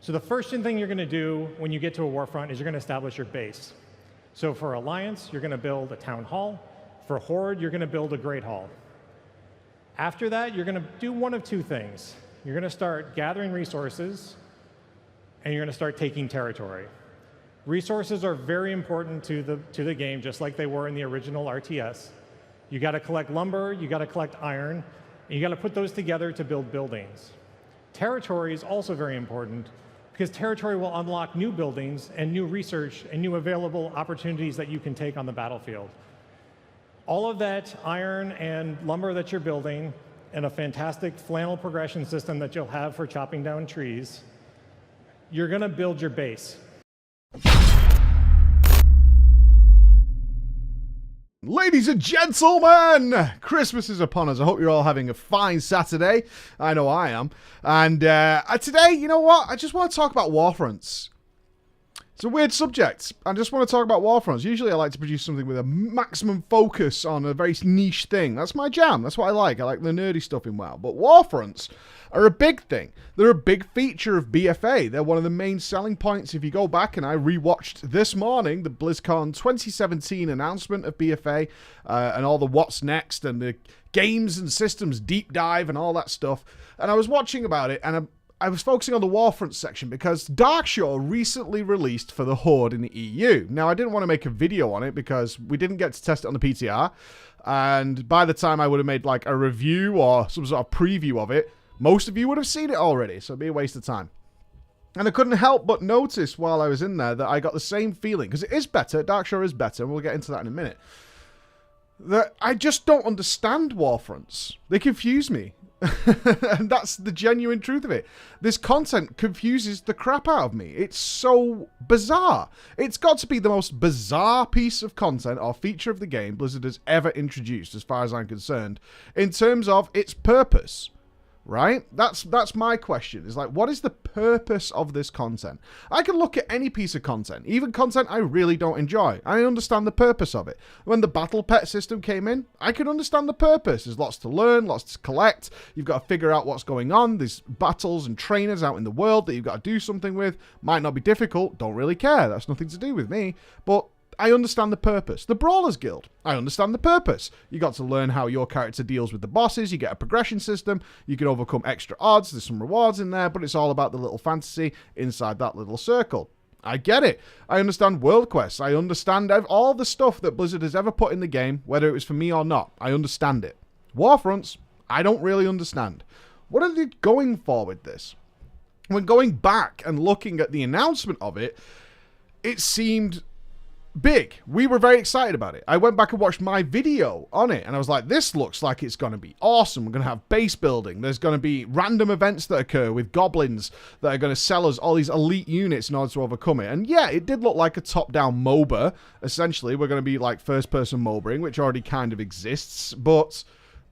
So the first thing you're going to do when you get to a Warfront is you're going to establish your base. So for Alliance, you're going to build a town hall. For Horde, you're going to build a Great Hall. After that, you're going to do one of two things. You're going to start gathering resources, and you're going to start taking territory. Resources are very important to the game, just like they were in the original RTS. You got to collect lumber, you got to collect iron, and you got to put those together to build buildings. Territory is also very important, because territory will unlock new buildings and new research and new available opportunities that you can take on the battlefield. All of that iron and lumber that you're building and a fantastic flannel progression system that you'll have for chopping down trees, you're going to build your base. Ladies and gentlemen, Christmas is upon us. I hope you're all having a fine Saturday. I know I am. And today, you know what? I just want to talk about Warfronts. It's a weird subject. I just want to talk about Warfronts. Usually I like to produce something with a maximum focus on a very niche thing. That's my jam. That's what I like. I like the nerdy stuff in WoW. But Warfronts are a big thing. They're a big feature of BFA. They're one of the main selling points. If you go back, and I rewatched this morning the BlizzCon 2017 announcement of BFA and all the what's next and the games and systems deep dive and all that stuff. And I was watching about it, and I was focusing on the Warfront section because Darkshore recently released for the Horde in the EU. Now, I didn't want to make a video on it because we didn't get to test it on the PTR. And by the time I would have made like a review or some sort of preview of it, most of you would have seen it already. So it'd be a waste of time. And I couldn't help but notice while I was in there that I got the same feeling. Because it is better. Darkshore is better. And we'll get into that in a minute. That I just don't understand Warfronts. They confuse me. And that's the genuine truth of it. This content confuses the crap out of me. It's so bizarre. It's got to be the most bizarre piece of content or feature of the game Blizzard has ever introduced, as far as I'm concerned, in terms of its purpose. Right? That's my question. Is like, what is the purpose of this content? I can look at any piece of content, even content I really don't enjoy. I understand the purpose of it. When the battle pet system came in, I could understand the purpose. There's lots to learn, lots to collect. You've got to figure out what's going on. There's battles and trainers out in the world that you've got to do something with. Might not be difficult. Don't really care. That's nothing to do with me. But I understand the purpose. The Brawlers Guild, I understand the purpose. You got to learn how your character deals with the bosses. You get a progression system. You can overcome extra odds. There's some rewards in there, but it's all about the little fantasy inside that little circle. I get it. I understand world quests. I understand all the stuff that Blizzard has ever put in the game, whether it was for me or not. I understand it. Warfronts, I don't really understand. What are they going for with this? When going back and looking at the announcement of it, it seemed big. We were very excited about it. I went back and watched my video on it, and I was like, this looks like it's going to be awesome. We're going to have base building. There's going to be random events that occur with goblins that are going to sell us all these elite units in order to overcome it. And yeah, it did look like a top-down MOBA. Essentially, we're going to be like first-person MOBAing, which already kind of exists, but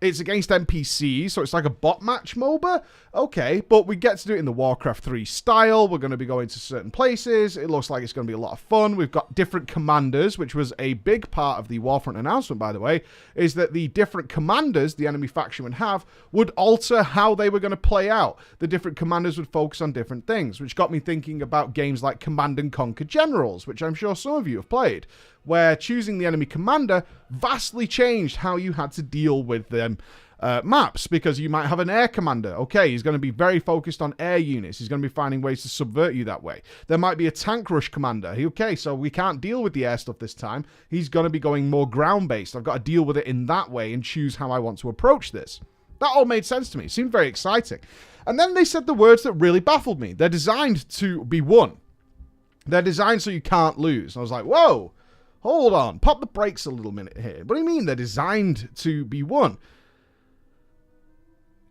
it's against NPCs, so it's like a bot match MOBA. Okay, but we get to do it in the Warcraft 3 style. We're going to be going to certain places. It looks like it's going to be a lot of fun. We've got different commanders, which was a big part of the Warfront announcement, by the way, is that the different commanders the enemy faction would have would alter how they were going to play out. The different commanders would focus on different things, which got me thinking about games like Command and Conquer Generals, which I'm sure some of you have played, where choosing the enemy commander vastly changed how you had to deal with them maps, because you might have an air commander. Okay, he's going to be very focused on air units. He's going to be finding ways to subvert you that way. There might be a tank rush commander. Okay, so we can't deal with the air stuff this time. He's going to be going more ground-based. I've got to deal with it in that way and choose how I want to approach this. That all made sense to me. It seemed very exciting. And then they said the words that really baffled me. They're designed to be won. They're designed so you can't lose. And I was like, whoa, hold on. Pop the brakes a little minute here. What do you mean they're designed to be won?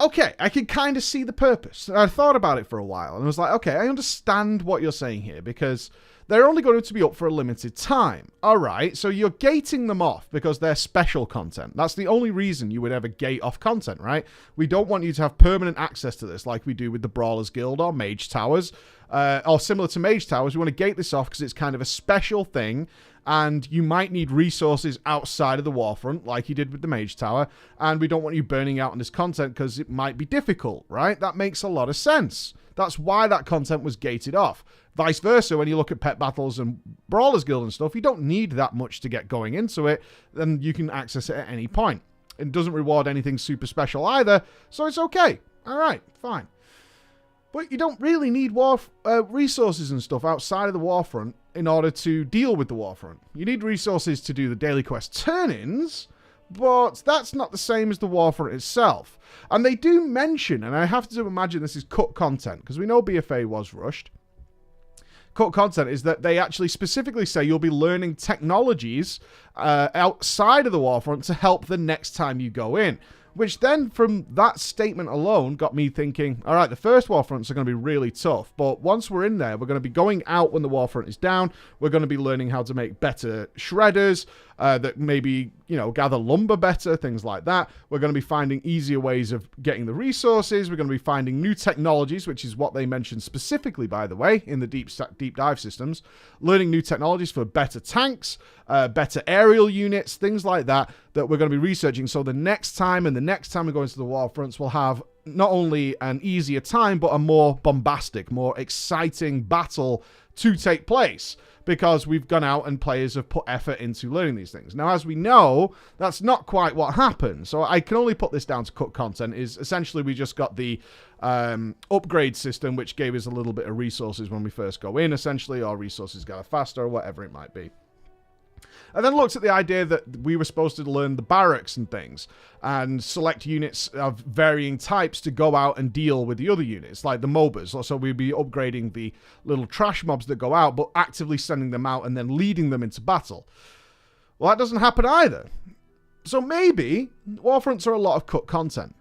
Okay, I can kind of see the purpose. I thought about it for a while, and I was like, okay, I understand what you're saying here, because they're only going to be up for a limited time. All right, so you're gating them off because they're special content. That's the only reason you would ever gate off content, right? We don't want you to have permanent access to this like we do with the Brawlers Guild or Mage Towers. or similar to Mage Towers, we want to gate this off because it's kind of a special thing, and you might need resources outside of the Warfront, like you did with the Mage Tower, and we don't want you burning out on this content because it might be difficult, right? That makes a lot of sense. That's why that content was gated off. Vice versa, when you look at Pet Battles and Brawlers Guild and stuff, you don't need that much to get going into it, then you can access it at any point. It doesn't reward anything super special either, so it's okay. All right, fine. But you don't really need resources and stuff outside of the Warfront in order to deal with the Warfront. You need resources to do the daily quest turn-ins, but that's not the same as the Warfront itself. And they do mention, and I have to imagine this is cut content, because we know BFA was rushed. Cut content is that they actually specifically say you'll be learning technologies outside of the Warfront to help the next time you go in. Which then, from that statement alone, got me thinking, all right, the first Warfronts are going to be really tough, but once we're in there, we're going to be going out when the Warfront is down, we're going to be learning how to make better shredders, that maybe, you know, gather lumber better, things like that. We're going to be finding easier ways of getting the resources, we're going to be finding new technologies, which is what they mentioned specifically, by the way, in the deep dive systems, learning new technologies for better tanks, better aerial units, things like that, that we're going to be researching. So the next time and the next time we go into the Warfronts, we'll have not only an easier time, but a more bombastic, more exciting battle to take place, because we've gone out and players have put effort into learning these things. Now, as we know, that's not quite what happened. So I can only put this down to cut content. Is essentially we just got the upgrade system, which gave us a little bit of resources when we first go in, essentially, or resources gather faster, or whatever it might be. I then looked at the idea that we were supposed to learn the barracks and things, and select units of varying types to go out and deal with the other units, like the MOBAs. So we'd be upgrading the little trash mobs that go out, but actively sending them out and then leading them into battle. Well, that doesn't happen either. So maybe Warfronts are a lot of cut content.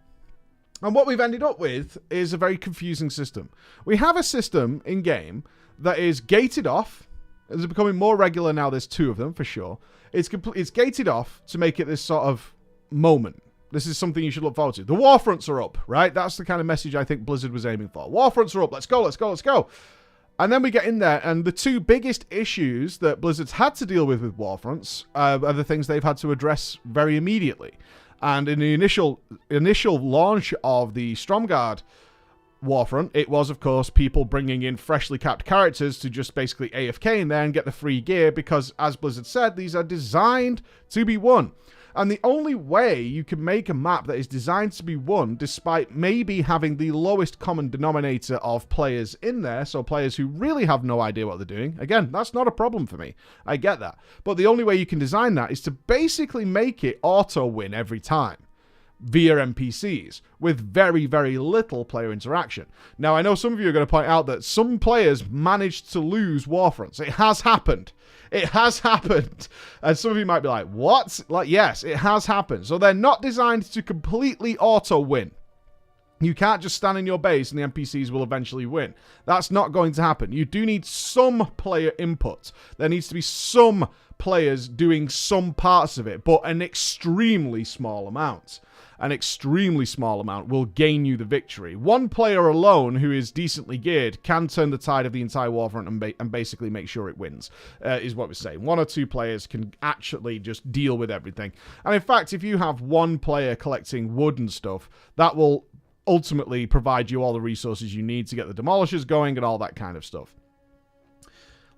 And what we've ended up with is a very confusing system. We have a system in-game that is gated off. It's becoming more regular now. There's 2 of them for sure. It's gated off to make it this sort of moment. This is something you should look forward to. The Warfronts are up, right? That's the kind of message I think Blizzard was aiming for. Warfronts are up. Let's go, let's go, let's go. And then we get in there, and the 2 biggest issues that Blizzard's had to deal with Warfronts are the things they've had to address very immediately. And in the initial launch of the Stromgarde Warfront, it was, of course, people bringing in freshly capped characters to just basically AFK in there and get the free gear, because, as Blizzard said, these are designed to be won. And the only way you can make a map that is designed to be won, despite maybe having the lowest common denominator of players in there, so players who really have no idea what they're doing, again, that's not a problem for me. I get that. But the only way you can design that is to basically make it auto-win every time, via NPCs, with very, very little player interaction. Now, I know some of you are going to point out that some players managed to lose Warfronts. It has happened. It has happened. And some of you might be like, what? Like, yes, it has happened. So they're not designed to completely auto-win. You can't just stand in your base and the NPCs will eventually win. That's not going to happen. You do need some player input. There needs to be some players doing some parts of it, but an extremely small amount. An extremely small amount will gain you the victory. One player alone who is decently geared can turn the tide of the entire Warfront and basically make sure it wins, is what we're saying. 1 or 2 players can actually just deal with everything. And in fact, if you have 1 player collecting wood and stuff, that will ultimately provide you all the resources you need to get the demolishers going and all that kind of stuff.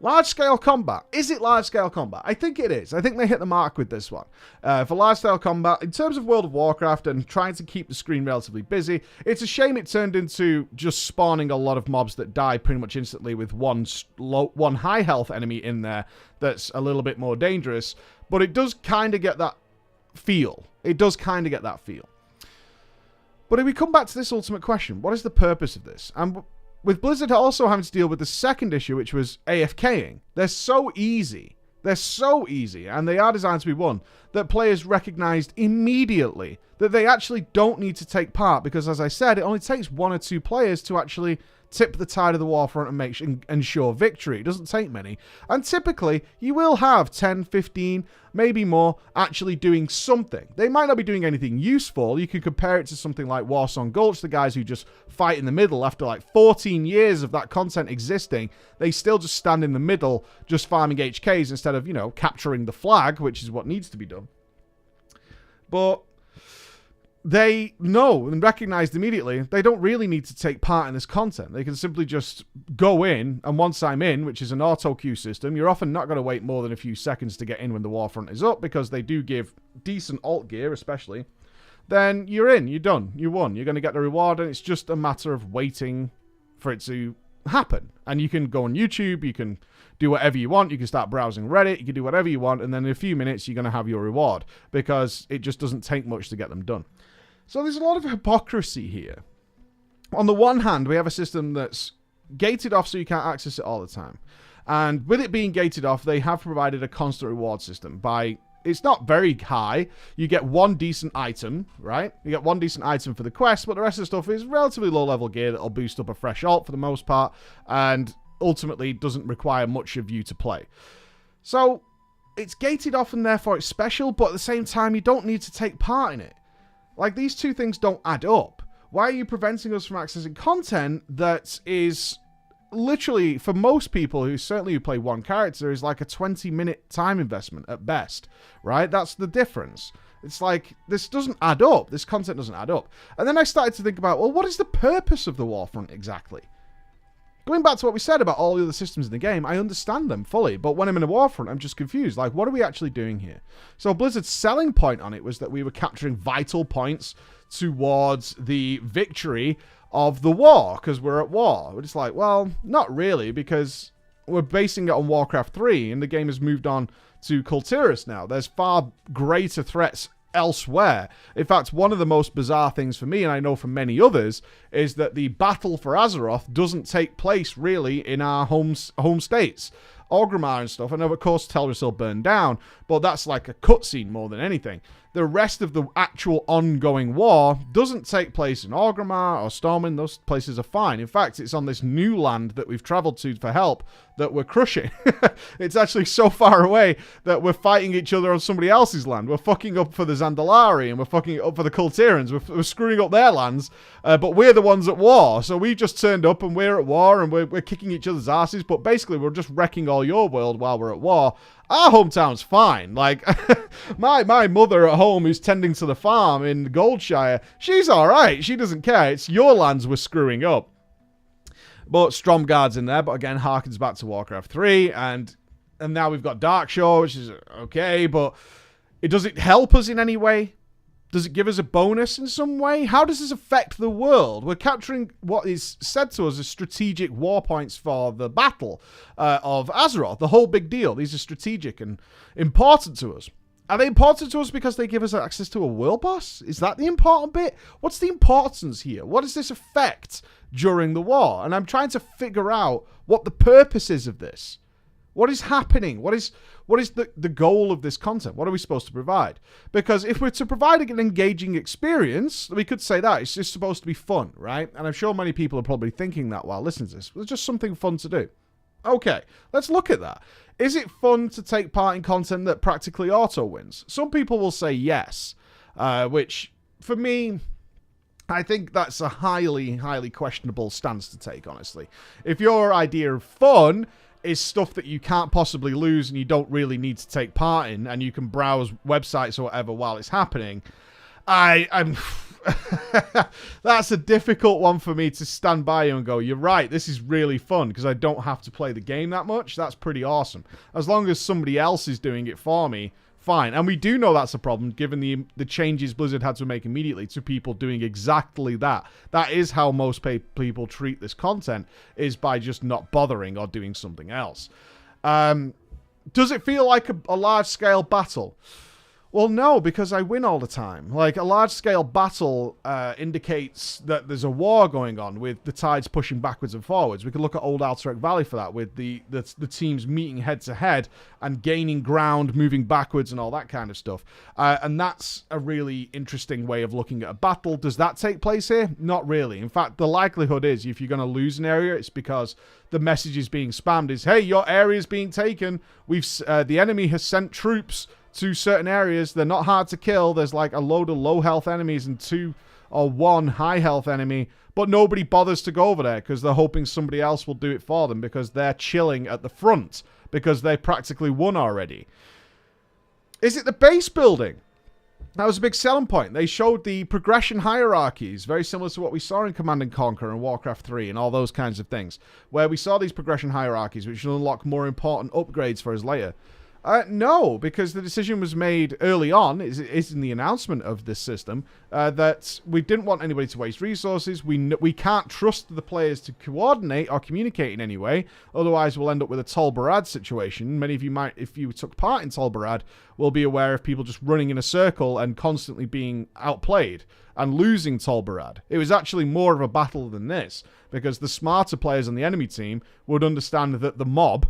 Large-scale combat. Is it large-scale combat? I think it is. I think they hit the mark with this one. For large-scale combat, in terms of World of Warcraft and trying to keep the screen relatively busy, it's a shame it turned into just spawning a lot of mobs that die pretty much instantly with one high-health enemy in there that's a little bit more dangerous. But it does kind of get that feel. It does kind of get that feel. But if we come back to this ultimate question, what is the purpose of this? And with Blizzard also having to deal with the second issue, which was AFKing. They're so easy. They're so easy, and they are designed to be won, that players recognized immediately that they actually don't need to take part, because, as I said, it only takes 1 or 2 players to actually tip the tide of the Warfront and ensure victory. It doesn't take many. And typically, you will have 10, 15, maybe more actually doing something. They might not be doing anything useful. You could compare it to something like Warsong Gulch, the guys who just fight in the middle after like 14 years of that content existing. They still just stand in the middle, just farming HKs instead of, capturing the flag, which is what needs to be done. But they know and recognized immediately they don't really need to take part in this content. They can simply just go in, and once I'm in, which is an auto queue system, you're often not going to wait more than a few seconds to get in when the Warfront is up, because they do give decent alt gear especially. Then you're in, you're done, you won, you're going to get the reward, and it's just a matter of waiting for it to happen. And you can go on YouTube, you can do whatever you want, you can start browsing Reddit, you can do whatever you want, and then in a few minutes you're going to have your reward, because it just doesn't take much to get them done. So there's a lot of hypocrisy here. On the one hand, we have a system that's gated off so you can't access it all the time. And with it being gated off, they have provided a constant reward system. It's not very high. You get one decent item, right? You get one decent item for the quest, but the rest of the stuff is relatively low-level gear that'll boost up a fresh alt for the most part, and ultimately doesn't require much of you to play. So it's gated off and therefore it's special, but at the same time, you don't need to take part in it. Like, these two things don't add up. Why are you preventing us from accessing content that is literally, for most people who certainly play one character, is like a 20-minute time investment at best, right? That's the difference. It's like, this doesn't add up. This content doesn't add up. And then I started to think about, well, what is the purpose of the Warfront exactly? Going back to what we said about all the other systems in the game, I understand them fully, but when I'm in a Warfront, I'm just confused. Like, what are we actually doing here? So Blizzard's selling point on it was that we were capturing vital points towards the victory of the war, because we're at war. We're just like, well, not really, because we're basing it on Warcraft 3, and the game has moved on to Kultiris now. There's far greater threats elsewhere. In fact, one of the most bizarre things for me, and I know from many others, is that the battle for Azeroth doesn't take place really in our home states. Orgrimmar and stuff, I know of course Teldrassil burned down, but that's like a cutscene more than anything. The rest of the actual ongoing war doesn't take place in Orgrimmar or Stormwind. Those places are fine. In fact, it's on this new land that we've traveled to for help that we're crushing. It's actually so far away that we're fighting each other on somebody else's land. We're fucking up for the Zandalari, and we're fucking up for the Kultirans. We're screwing up their lands, but we're the ones at war. So we've just turned up and we're at war, and we're kicking each other's asses, but basically we're just wrecking all your world while we're at war. Our hometown's fine. Like, my mother at home who's tending to the farm in Goldshire, she's alright. She doesn't care. It's your lands we're screwing up. But Stromgarde's in there, but again, harkens back to Warcraft 3, and now we've got Darkshore, which is okay, but does it help us in any way? Does it give us a bonus in some way? How does this affect the world? We're capturing what is said to us as strategic war points for the battle of Azeroth, the whole big deal. These are strategic and important to us. Are they important to us because they give us access to a world boss? Is that the important bit? What's the importance here? What does this affect during the war? And I'm trying to figure out what the purpose is of this. What is happening? What is the goal of this content? What are we supposed to provide? Because if we're to provide an engaging experience, we could say that. It's just supposed to be fun, right? And I'm sure many people are probably thinking that while listening to this. It's just something fun to do. Okay, let's look at that. Is it fun to take part in content that practically auto-wins? Some people will say yes, which, for me, I think that's a highly, highly questionable stance to take, honestly. If your idea of fun is stuff that you can't possibly lose and you don't really need to take part in, and you can browse websites or whatever while it's happening, I'm that's a difficult one for me to stand by you and go, you're right, this is really fun because I don't have to play the game that much. That's pretty awesome. As long as somebody else is doing it for me, fine. And we do know that's a problem given the changes Blizzard had to make immediately to people doing exactly that. That is how most people treat this content, is by just not bothering or doing something else. Does it feel like a large-scale battle? Well, no, because I win all the time. Like, a large-scale battle indicates that there's a war going on with the tides pushing backwards and forwards. We could look at old Alterac Valley for that, with the teams meeting head-to-head and gaining ground, moving backwards and all that kind of stuff. And that's a really interesting way of looking at a battle. Does that take place here? Not really. In fact, the likelihood is if you're going to lose an area, it's because the message is being spammed is, hey, your area is being taken. The enemy has sent troops to certain areas. They're not hard to kill. There's like a load of low health enemies and 2 or 1 high health enemy, but nobody bothers to go over there because they're hoping somebody else will do it for them because they're chilling at the front because they practically won already. Is it the base building? That was a big selling point. They showed the progression hierarchies, very similar to what we saw in Command & Conquer and Warcraft 3 and all those kinds of things, where we saw these progression hierarchies which will unlock more important upgrades for us later. No, because the decision was made early on, is in the announcement of this system, that we didn't want anybody to waste resources. We can't trust the players to coordinate or communicate in any way, otherwise we'll end up with a Tol Barad situation. Many of you might, if you took part in Tol Barad, will be aware of people just running in a circle and constantly being outplayed and losing Tol Barad. It was actually more of a battle than this, because the smarter players on the enemy team would understand that the mob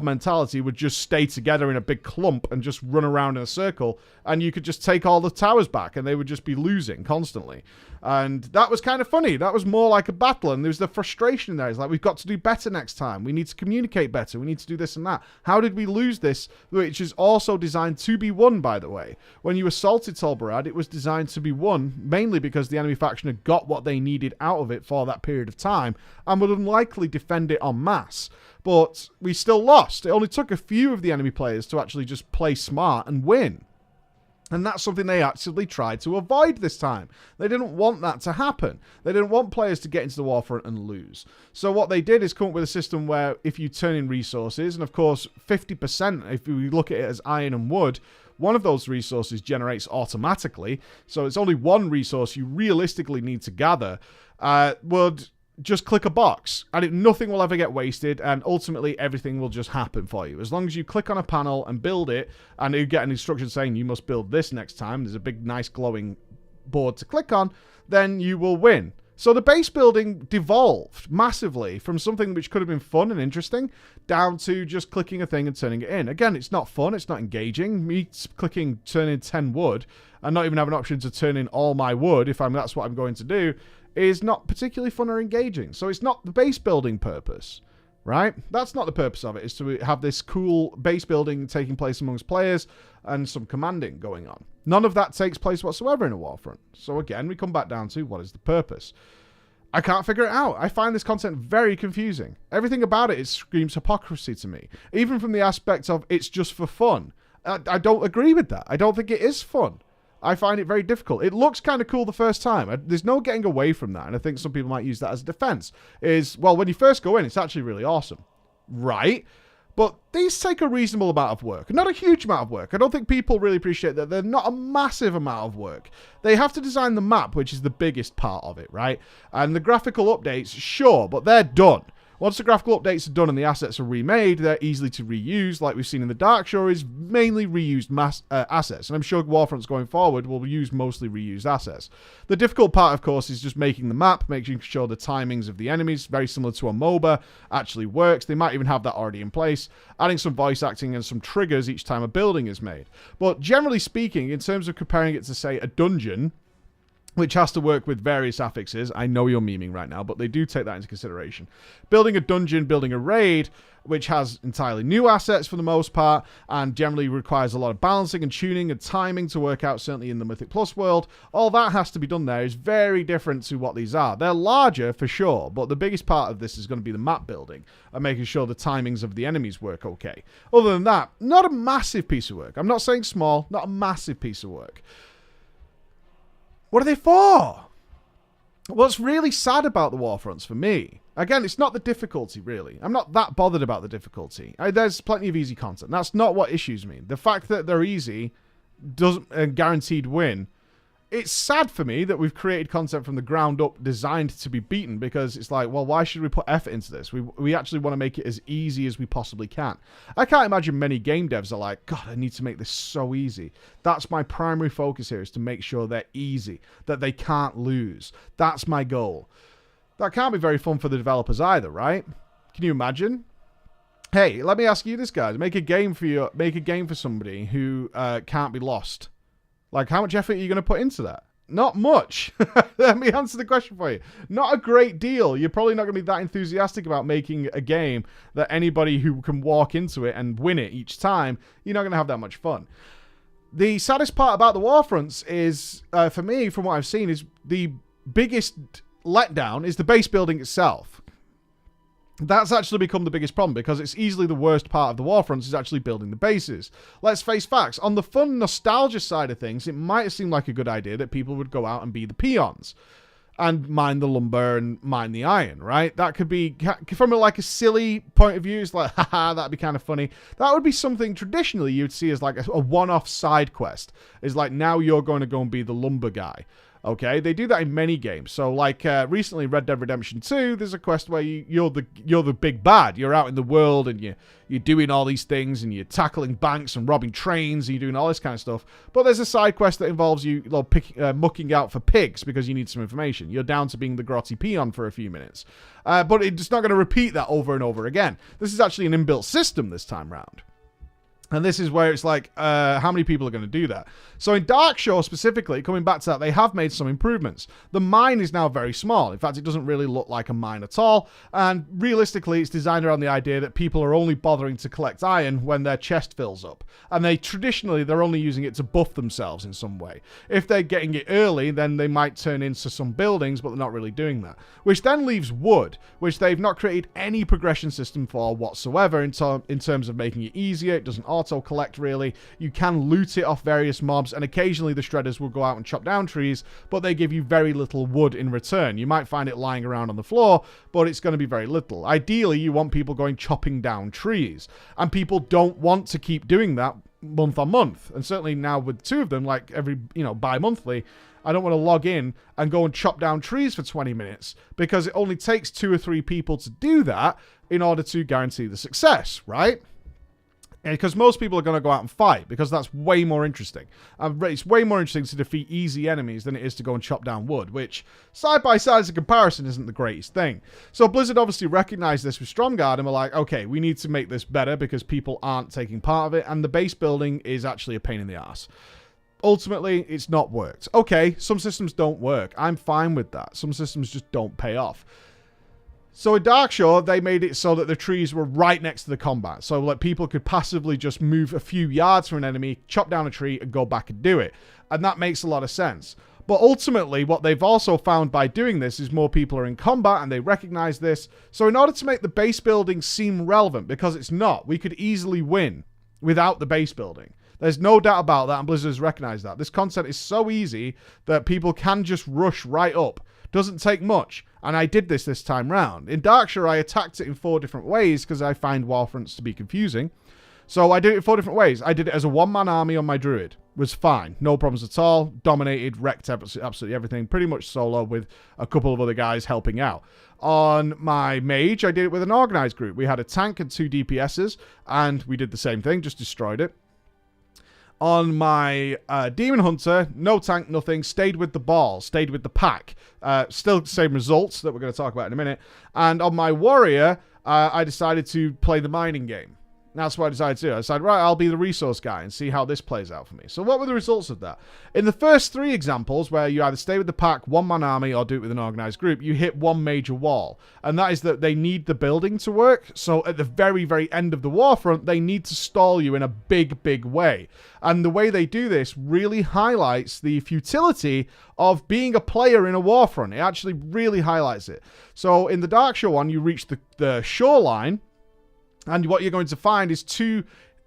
mentality would just stay together in a big clump and just run around in a circle, and you could just take all the towers back and they would just be losing constantly. And that was kind of funny. That was more like a battle, and there's the frustration there. It's like, we've got to do better next time. We need to communicate better. We need to do this and that. How did we lose this? Which is also designed to be won, by the way. When you assaulted Tol Barad, it was designed to be won, mainly because the enemy faction had got what they needed out of it for that period of time, and would unlikely defend it en masse. But we still lost. It only took a few of the enemy players to actually just play smart and win. And that's something they actively tried to avoid this time. They didn't want that to happen. They didn't want players to get into the warfront and lose. So what they did is come up with a system where if you turn in resources, and of course 50%, if we look at it as iron and wood, one of those resources generates automatically. So it's only one resource you realistically need to gather, would just click a box and nothing will ever get wasted, and ultimately everything will just happen for you. As long as you click on a panel and build it, and you get an instruction saying you must build this next time, there's a big nice glowing board to click on, then you will win. So the base building devolved massively from something which could have been fun and interesting down to just clicking a thing and turning it in. Again, it's not fun, it's not engaging. Me clicking turn in 10 wood and not even have an option to turn in all my wood if that's what I'm going to do is not particularly fun or engaging. So it's not the base building purpose, right? That's not the purpose of it, is to have this cool base building taking place amongst players and some commanding going on. None of that takes place whatsoever in a Warfront. So again, we come back down to what is the purpose? I can't figure it out. I find this content very confusing. Everything about it screams hypocrisy to me. Even from the aspect of it's just for fun. I don't agree with that. I don't think it is fun. I find it very difficult. It looks kind of cool the first time. There's no getting away from that, and I think some people might use that as a defense. Well, when you first go in, it's actually really awesome. Right? But these take a reasonable amount of work. Not a huge amount of work. I don't think people really appreciate that. They're not a massive amount of work. They have to design the map, which is the biggest part of it, right? And the graphical updates, sure, but they're done. Once the graphical updates are done and the assets are remade, they're easily to reuse, like we've seen in the Dark Shore, is mainly reused assets. And I'm sure Warfronts going forward will use mostly reused assets. The difficult part, of course, is just making the map, making sure the timings of the enemies, very similar to a MOBA, actually works. They might even have that already in place. Adding some voice acting and some triggers each time a building is made. But generally speaking, in terms of comparing it to, say, a dungeon, which has to work with various affixes. I know you're memeing right now, but they do take that into consideration. Building a dungeon, building a raid, which has entirely new assets for the most part, and generally requires a lot of balancing and tuning and timing to work out, certainly in the Mythic Plus world. All that has to be done there is very different to what these are. They're larger, for sure, but the biggest part of this is going to be the map building and making sure the timings of the enemies work okay. Other than that, not a massive piece of work. I'm not saying small, not a massive piece of work. What are they for? What's really sad about the Warfronts for me, again, it's not the difficulty, really. I'm not that bothered about the difficulty. There's plenty of easy content. That's not what issues me. The fact that they're easy, doesn't a guaranteed win, it's sad for me that we've created content from the ground up designed to be beaten, because it's like, well, why should we put effort into this? We actually want to make it as easy as we possibly can. I can't imagine many game devs are like, God, I need to make this so easy. That's my primary focus here, is to make sure they're easy, that they can't lose. That's my goal. That can't be very fun for the developers either, right? Can you imagine? Hey, let me ask you this, guys. Make a game for somebody who can't be lost. Like, how much effort are you going to put into that? Not much. Let me answer the question for you. Not a great deal. You're probably not going to be that enthusiastic about making a game that anybody who can walk into it and win it each time, you're not going to have that much fun. The saddest part about the Warfronts is, for me, from what I've seen, is the biggest letdown is the base building itself. That's actually become the biggest problem, because it's easily the worst part of the Warfronts is actually building the bases. Let's face facts. On the fun nostalgia side of things, it might have seemed like a good idea that people would go out and be the peons and mine the lumber and mine the iron, right? That could be, from a silly point of view, it's like, haha, that'd be kind of funny. That would be something traditionally you'd see as like a one-off side quest. Is like, now you're going to go and be the lumber guy. Okay, they do that in many games. So, like recently, Red Dead Redemption 2, there's a quest where you're the big bad. You're out in the world and you're doing all these things, and you're tackling banks and robbing trains, and you're doing all this kind of stuff. But there's a side quest that involves you mucking out for pigs because you need some information. You're down to being the grotty peon for a few minutes. But it's not going to repeat that over and over again. This is actually an inbuilt system this time round. And this is where it's like, how many people are going to do that? So in Darkshore specifically, coming back to that, they have made some improvements. The mine is now very small. In fact, it doesn't really look like a mine at all. And realistically, it's designed around the idea that people are only bothering to collect iron when their chest fills up. And they're only using it to buff themselves in some way. If they're getting it early, then they might turn into some buildings, but they're not really doing that. Which then leaves wood, which they've not created any progression system for whatsoever in terms of making it easier. It doesn't auto-collect, really. You can loot it off various mobs, and occasionally the shredders will go out and chop down trees, but they give you very little wood in return. You might find it lying around on the floor, but it's going to be very little. Ideally, you want people going chopping down trees, and people don't want to keep doing that month on month. And certainly now with two of them, like every, bi-monthly, I don't want to log in and go and chop down trees for 20 minutes, because it only takes 2 or 3 people to do that in order to guarantee the success, right? Because most people are going to go out and fight, because that's way more interesting. It's way more interesting to defeat easy enemies than it is to go and chop down wood, which, side by side as a comparison, isn't the greatest thing. So Blizzard obviously recognized this with Stromgarde and were like, okay, we need to make this better because people aren't taking part of it, and the base building is actually a pain in the ass. Ultimately, it's not worked. Okay, some systems don't work. I'm fine with that. Some systems just don't pay off. So in Darkshore, they made it so that the trees were right next to the combat. So like people could passively just move a few yards from an enemy, chop down a tree, and go back and do it. And that makes a lot of sense. But ultimately, what they've also found by doing this is more people are in combat, and they recognize this. So in order to make the base building seem relevant, because it's not, we could easily win without the base building. There's no doubt about that, and Blizzard has recognized that. This content is so easy that people can just rush right up. Doesn't take much, and I did this time round. In Darkshore, I attacked it in 4 different ways because I find Warfronts to be confusing. So I did it in 4 different ways. I did it as a one-man army on my druid. Was fine. No problems at all. Dominated, wrecked absolutely everything. Pretty much solo with a couple of other guys helping out. On my mage, I did it with an organized group. We had a tank and 2 DPSs, and we did the same thing, just destroyed it. On my Demon Hunter, no tank, nothing. Stayed with the ball. Stayed with the pack. Still the same results that we're going to talk about in a minute. And on my Warrior, I decided to play the mining game. That's what I decided to do. I decided, right, I'll be the resource guy and see how this plays out for me. So what were the results of that? In the first 3 examples, where you either stay with the pack, one-man army, or do it with an organized group, you hit one major wall. And that is that they need the building to work. So at the very, very end of the Warfront, they need to stall you in a big, big way. And the way they do this really highlights the futility of being a player in a Warfront. It actually really highlights it. So in the Darkshore one, you reach the shoreline, and what you're going to find is 2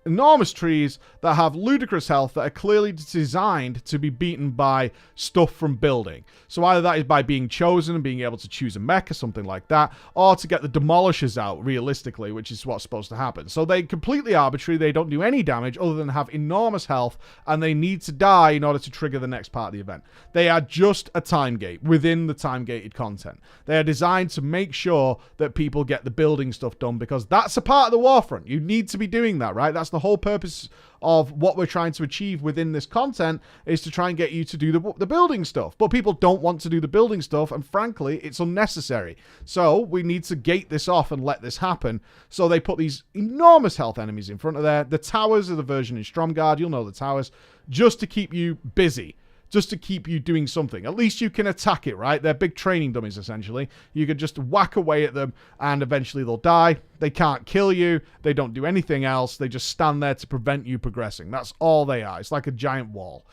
enormous trees that have ludicrous health that are clearly designed to be beaten by stuff from building. So either that is by being chosen and being able to choose a mech or something like that, or to get the demolishers out realistically, which is what's supposed to happen. So they're completely arbitrary. They don't do any damage other than have enormous health, and they need to die in order to trigger the next part of the event. They are just a time gate within the time-gated content. They are designed to make sure that people get the building stuff done, because that's a part of the Warfront. You need to be doing that, right? That's the whole purpose of what we're trying to achieve within this content, is to try and get you to do the building stuff. But people don't want to do the building stuff, and frankly, it's unnecessary. So we need to gate this off and let this happen. So they put these enormous health enemies in front of there. The towers are the version in Stromgarde. You'll know the towers. Just to keep you busy. Just to keep you doing something. At least you can attack it, right? They're big training dummies, essentially. You could just whack away at them, and eventually they'll die. They can't kill you. They don't do anything else. They just stand there to prevent you progressing. That's all they are. It's like a giant wall.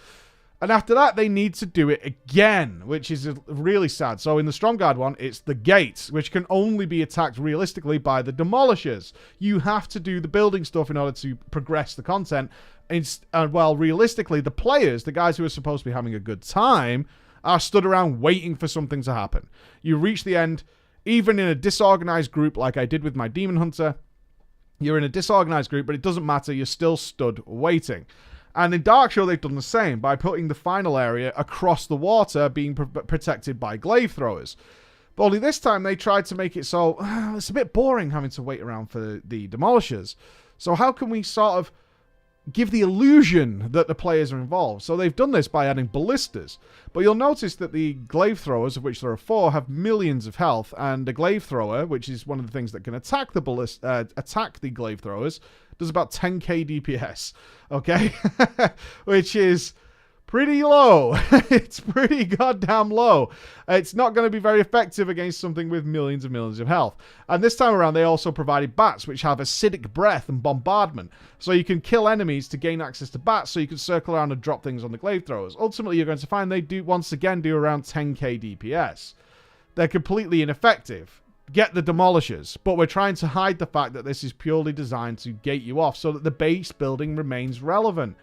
And after that, they need to do it again, which is really sad. So in the Stromgarde one, it's the gates, which can only be attacked realistically by the demolishers. You have to do the building stuff in order to progress the content. Well, realistically, the players, the guys who are supposed to be having a good time, are stood around waiting for something to happen. You reach the end, even in a disorganized group like I did with my Demon Hunter. You're in a disorganized group, but it doesn't matter. You're still stood waiting. And in Darkshore, they've done the same by putting the final area across the water, being protected by glaive throwers. But only this time, they tried to make it so it's a bit boring having to wait around for the demolishers. So how can we sort of give the illusion that the players are involved? So they've done this by adding ballistas. But you'll notice that the glaive throwers, of which there are 4, have millions of health, and a glaive thrower, which is one of the things that can attack the glaive throwers, does about 10k DPS. Okay, which is pretty low. It's pretty goddamn low. It's not going to be very effective against something with millions and millions of health. And this time around, they also provided bats, which have acidic breath and bombardment. So you can kill enemies to gain access to bats, so you can circle around and drop things on the glaive throwers. Ultimately, you're going to find they do, once again, do around 10k DPS. They're completely ineffective. Get the demolishers. But we're trying to hide the fact that this is purely designed to gate you off so that the base building remains relevant.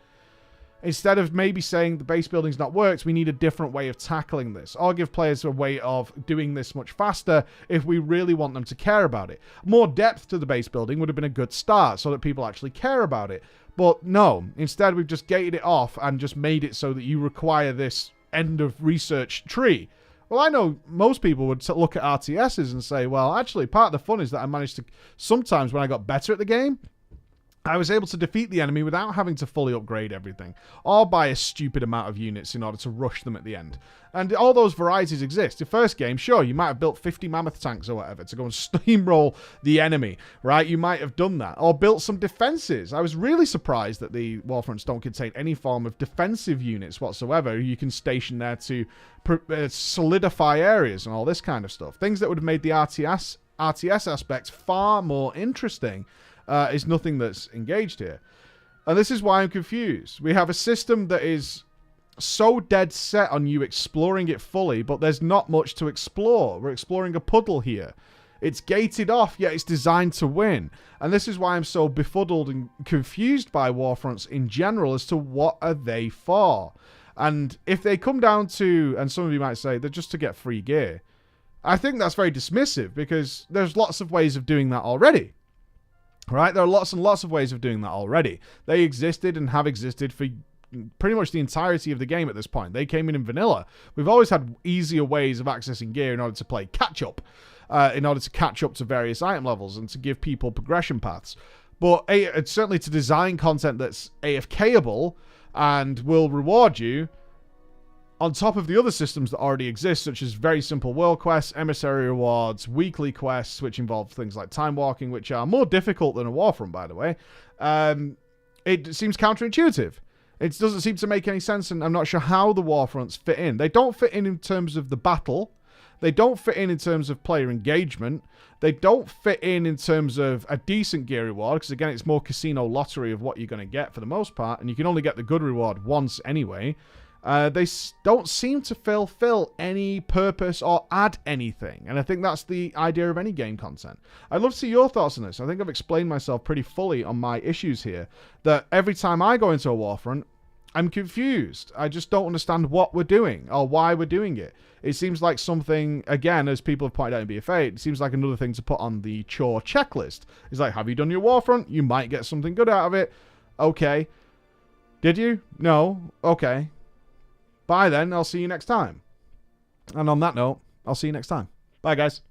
Instead of maybe saying the base building's not worked, we need a different way of tackling this, or give players a way of doing this much faster if we really want them to care about it. More depth to the base building would have been a good start so that people actually care about it. But no, instead we've just gated it off and just made it so that you require this end of research tree. Well, I know most people would look at RTSs and say, well, actually, part of the fun is that I managed to, sometimes when I got better at the game, I was able to defeat the enemy without having to fully upgrade everything, or buy a stupid amount of units in order to rush them at the end. And all those varieties exist. The first game, sure, you might have built 50 mammoth tanks or whatever to go and steamroll the enemy, right? You might have done that. Or built some defenses. I was really surprised that the Warfronts don't contain any form of defensive units whatsoever. You can station there to solidify areas and all this kind of stuff. Things that would have made the RTS aspect far more interesting. Is nothing that's engaged here. And this is why I'm confused. We have a system that is so dead set on you exploring it fully, but there's not much to explore. We're exploring a puddle here. It's gated off, yet it's designed to win. And this is why I'm so befuddled and confused by Warfronts in general as to what are they for. And if they come down to, and some of you might say, they're just to get free gear. I think that's very dismissive, because there's lots of ways of doing that already. Right? There are lots and lots of ways of doing that already. They existed and have existed for pretty much the entirety of the game at this point. They came in vanilla. We've always had easier ways of accessing gear in order to play catch-up, in order to catch up to various item levels and to give people progression paths. But certainly to design content that's AFKable and will reward you, on top of the other systems that already exist, such as very simple world quests, emissary rewards, weekly quests, which involve things like time walking, which are more difficult than a Warfront, by the way, it seems counterintuitive. It doesn't seem to make any sense, and I'm not sure how the Warfronts fit in. They don't fit in terms of the battle. They don't fit in terms of player engagement. They don't fit in terms of a decent gear reward, because again, it's more casino lottery of what you're going to get for the most part, and you can only get the good reward once anyway. Don't seem to fulfill any purpose or add anything. And I think that's the idea of any game content. I'd love to see your thoughts on this. I think I've explained myself pretty fully on my issues here. That every time I go into a Warfront, I'm confused. I just don't understand what we're doing or why we're doing it. It seems like something, again, as people have pointed out in BFA, it seems like another thing to put on the chore checklist. It's like, have you done your Warfront? You might get something good out of it. Okay. Did you? No. Okay. Bye then. I'll see you next time. And on that note, I'll see you next time. Bye, guys.